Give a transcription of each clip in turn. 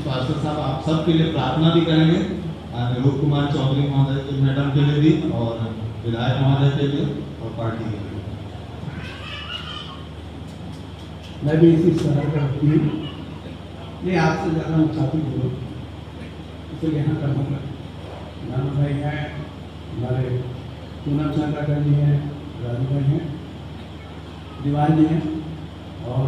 पार्षद साहब आप सबके लिए प्रार्थना भी करेंगे, निरूप कुमार चौधरी महोदय मैडम के लिए भी और विधायक महोदय के लिए और पार्टी के लिए। मैं भी इसी तरह का व्यक्ति हूँ, नहीं आपसे ज़्यादा मुसाफी बोलो, इसे यहाँ कहूँगा। नानू भाई हैं, हमारे पूनम चंद्राकर जी हैं, राजू भाई हैं, दीवान जी हैं, और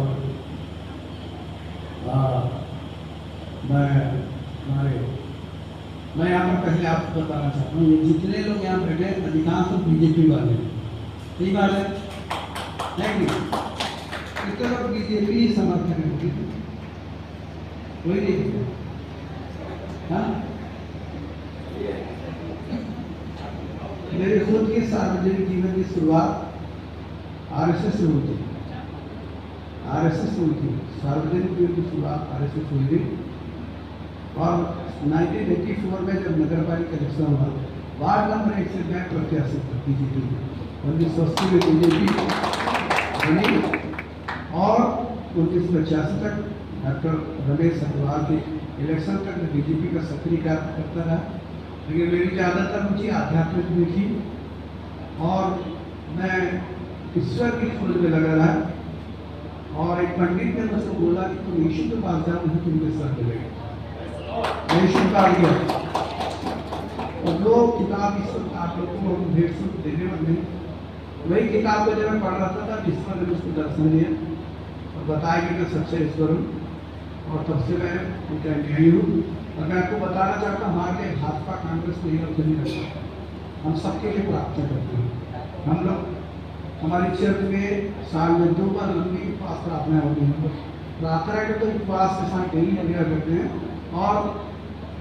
मैं यहाँ पर पहले आपको बताना चाहता हूँ, ये जितने लोग यहाँ बैठे हैं अधिकांश तो बीजेपी वाले हैं, ठीक बात है कि कितने लोग बीजेपी समर्थन है, कोई नहीं। हाँ, मेरे खुद के सार्वजनिक जीवन की शुरुआत आरएसएस से हुई थी, आरएसएस हुई थी, सार्वजनिक जीवन की शुरुआत आरएसएस हुई थी। और 1984 में जब नगर पालिका इलेक्शन हुआ, वार्ड नंबर 1 से मैं प्रत्याशी था बीजेपी में, 1980 में बीजेपी बनी और 1985 तक डॉक्टर रमेश अग्रवाल के इलेक्शन तक बीजेपी का सक्रिय कार्यकर्ता रहा। लेकिन मेरी ज़्यादातर रुचि आध्यात्मिक में थी और मैं ईश्वर की खोज में लगा रहा। और एक पंडित ने मुझसे बोला कि तुम यीशु के पास जाओ, नहीं तुमके सर मिलेगा। मैं स्वीकार किया और जो किताब ईश्वर आप लोगों को हम भेंट से देने वाले हैं, वही किताब को जब मैं पढ़ रहा था ईश्वर ने मुझको दर्शन दिया और बताया कि मैं सच्चा ईश्वर हूँ, और तब से मैं उनका न्यायी हूँ। और मैं आपको बताना चाहता हूँ, हमारे लिए भाजपा कांग्रेस नहीं रखता, हम सबके लिए प्रार्थना करते हैं। हम लोग हमारी चर्च में साल में 2 बार लंबी उपवास प्रार्थना होती है, प्रार्थना के तो उपवास के साथ डेली वगैरह करते हैं। और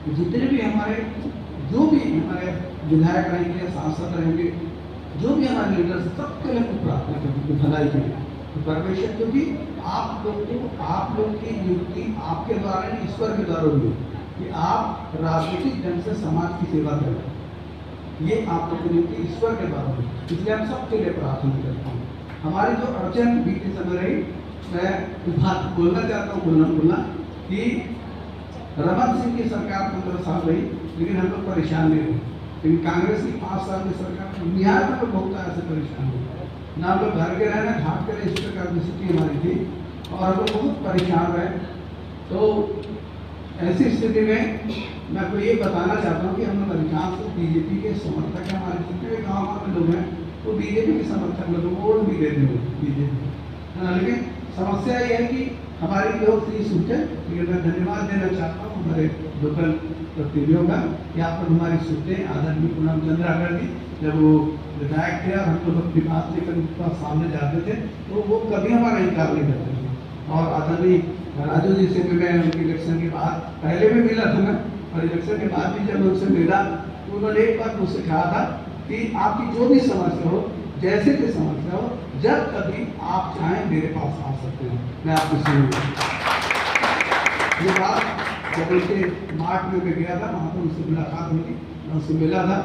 जितने भी हमारे जो भी हमारे विधायक रहेंगे, सांसद रहेंगे, जो भी हमारे लीडर्स, सबके लिए प्रार्थना करते हैं भलाई के लिए। तो परमेश्वर, क्योंकि आप लोग की नियुक्ति आपके द्वारा नहीं, ईश्वर के द्वारा हुई कि आप राजनीतिक ढंग से समाज की सेवा करें, ये आप लोग की नियुक्ति ईश्वर के द्वारा हुई, इसलिए हम सबके लिए प्रार्थना करते हैं। हमारी जो अड़चन बीते समय रही, मैं बात बोलना चाहता हूँ कि रमन सिंह की सरकार 15 साल रही, लेकिन हम लोग परेशान नहीं हुए। लेकिन कांग्रेस की 5 साल की सरकार बिहार में लोग बहुत ऐसे परेशान हुए, ना हम लोग घर के रहना, घाट के रहे, इस प्रकार की स्थिति हमारी थी और हम लोग बहुत परेशान रहे। तो ऐसी स्थिति में मैं आपको ये बताना चाहता हूँ कि हम लोग अधिकांश बीजेपी के समर्थक हैं। हमारे जितने भी गाँव में लोग हैं वो बीजेपी के समर्थक लोग वोट भी देते हैं बीजेपी, लेकिन समस्या ये है कि हमारी लोग नहीं सुनते। लेकिन मैं धन्यवाद देना चाहता हूँ हमारे लोकल प्रतिनिधियों का कि आप लोग हमारी सुनते हैं। आदरणीय पूनम चंद्राकर जी जब वो विधायक थे और हम लोग अपनी बात लेकर उनका सामने जाते थे तो वो कभी हमारा इनकार नहीं करते थे। और आदरणीय राजू जी से भी मैं उनके इलेक्शन के बाद पहले भी मिला था मैं, और इलेक्शन के बाद भी जब उनसे मिला तो उन्होंने एक बात मुझसे कहा था कि आपकी जो भी समस्या हो, जैसे भी समस्या हो, जब कभी आप चाहें मेरे पास आ सकते हैं, मैं आपको सुनूंगा। ये बात जब उनके मार्ट में मैं गया था, वहाँ पर उनसे मुलाकात हुई थी, मैं उससे मिला था,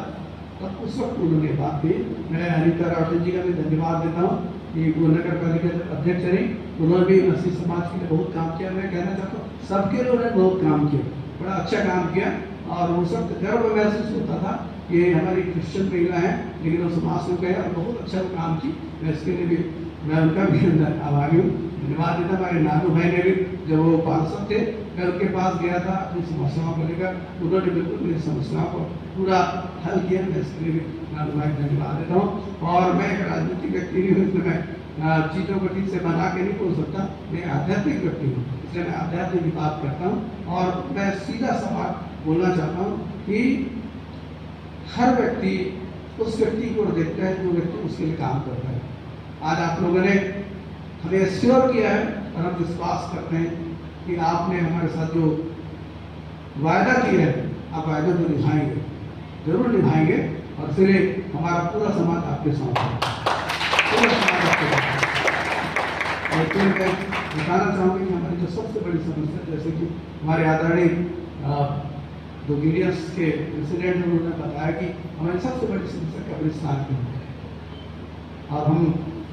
तब उस वक्त उन्होंने बात की। मैं अनिता रावत जी का भी धन्यवाद देता हूँ कि वो नगर पालिका अध्यक्ष रही, उन्होंने भी नसीब समाज के लिए बहुत काम किया। मैं कहना चाहता हूँ सबके लिए उन्होंने बहुत काम किया, बड़ा अच्छा काम किया और वो सब गर्व महसूस होता था कि हमारी क्रिश्चियन महिला है लेकिन वो समाज में गए और बहुत अच्छा काम की। मैं इसके लिए भी मैं उनका भी आभारी हूँ, धन्यवाद देता। हमारे नानू भाई ने भी जब वो पार्षद थे मैं उनके पास गया था अपनी समस्याओं को लेकर, उन्होंने बिल्कुल मेरी समस्याओं को पूरा हल किया। मैं इसके लिए भी नानू भाई को धन्यवाद देता हूँ। और मैं एक राजनीतिक व्यक्ति नहीं हूँ, इसलिए मैं चीज़ों को ठीक से बना के नहीं बोल सकता, मैं आध्यात्मिक व्यक्ति हूँ, इसलिए मैं आध्यात्मिक की बात करता हूँ। और मैं सीधा सवाल बोलना चाहता हूँ कि हर व्यक्ति उस व्यक्ति को देखता है जो व्यक्ति उसके लिए काम करता है। आज आप लोगों ने हमें एश्योर किया है और हम विश्वास करते हैं कि आपने हमारे साथ जो वायदा किया है आप वायदा जो निभाएंगे, जरूर निभाएंगे। और इसलिए हमारा पूरा समाज आपके साथ है, पूरा समाज आपके साथ है। और फिर मैं बताना चाहूँगी कि हमारी जो सबसे बड़ी समस्या, जैसे कि हमारे आदरणीय जो गिरियस के प्रेसिडेंट उन्होंने बताया कि हमारी सबसे बड़ी समस्या कब्रिस्तान की है। और हम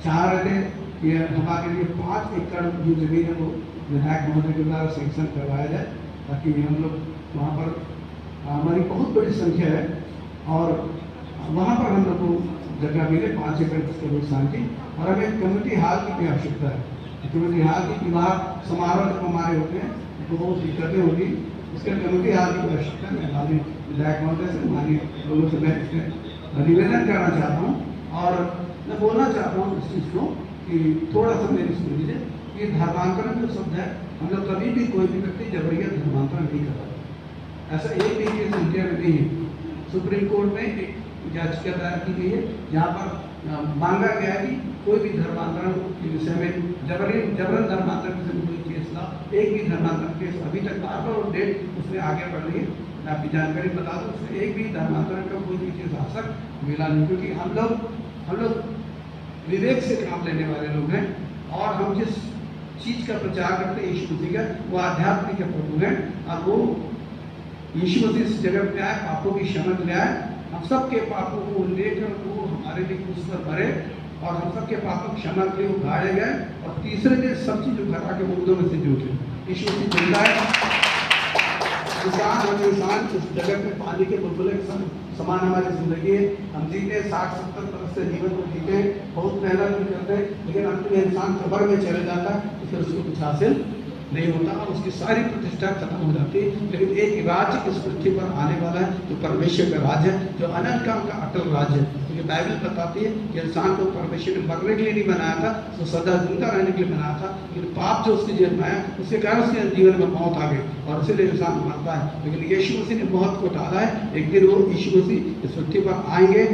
चाह रहे थे कि हमारे लिए 5 एकड़ जो जमीन है वो विधायक महोदय के द्वारा सेंक्शन करवाया जाए ताकि हम लोग वहाँ पर हमारी बहुत बड़ी संख्या है और वहाँ पर हम लोग को जगह मिले 5 एकड़ के स्थान की, और हमें कम्युनिटी हॉल की भी आवश्यकता है। कम्युनिटी हॉल की विवाह समारोह जब हमारे होते हैं तो बहुत दिक्कतें होगी, इसके कम्युनिटी हॉल की आवश्यकता है। मैं माननीय विधायक महोदय से, माननीय लोगों से मैं निवेदन करना चाहता हूँ और मैं बोलना चाहता हूँ इस चीज़ को कि थोड़ा सा मेरी सुन लीजिए। ये धर्मांतरण जो शब्द है, हम लोग कभी भी कोई भी व्यक्ति जबरिया धर्मांतरण नहीं करता, ऐसा एक भी केस इंडिया में नहीं है। सुप्रीम कोर्ट में एक याचिका दायर की गई है जहाँ पर मांगा गया है कि कोई भी धर्मांतरण के विषय में जबरन धर्मांतरण के विषय में कोई केस ना, एक भी धर्मांतरण केस अभी तक बार और डेट उसमें आगे बढ़ रही है। मैं आपकी जानकारी बता दूँ, उसमें एक भी धर्मांतरण का कोई भी केस आज तक मिला नहीं, क्योंकि हम लोग विवेक से काम लेने वाले लोग हैं और हम जिस चीज़ का प्रचार करते हैं यीशु मसीह का, वो आध्यात्मिक के प्रभु हैं और वो यीशु मसीह इस जगत में आए, पापों की क्षमा ले आए, हम सबके पापों को लेकर वो हमारे लिए क्रूस पर मरे और हम सबके पापों की क्षमा के लिए वो गाड़े गए और तीसरे दिन सब चीज़ उठा के मुर्दों में से जी उठे। यीशु मसीह जिंदा है। इंसान इस जगत में पानी के बुलबुले के समान हमारी जिंदगी है। हम जीते 60-70 बरस से जीवन को जीते हैं, बहुत मेहनत भी करते हैं, लेकिन अंत में इंसान कब्र में चले जाता है तो फिर उसको कुछ हासिल नहीं होता और उसकी सारी प्रतिष्ठा खत्म हो जाती है। लेकिन एक राज्य इस पृथ्वी पर आने वाला है जो परमेश्वर का राज्य है, जो अनंत काल का अटल राज्य है। क्योंकि बाइबल बताती है कि इंसान को परमेश्वर ने मरने के लिए नहीं बनाया था, तो सदा जिंदा रहने के लिए बनाया था, लेकिन पाप जो उसके जीवन में आया उसके कारण उसके जीवन में मौत आ गई और इसीलिए इंसान मरता है। लेकिन यीशु मसीह ने मौत को टाला है। एक दिन वो यीशु मसीह इस पृथ्वी पर आएंगे।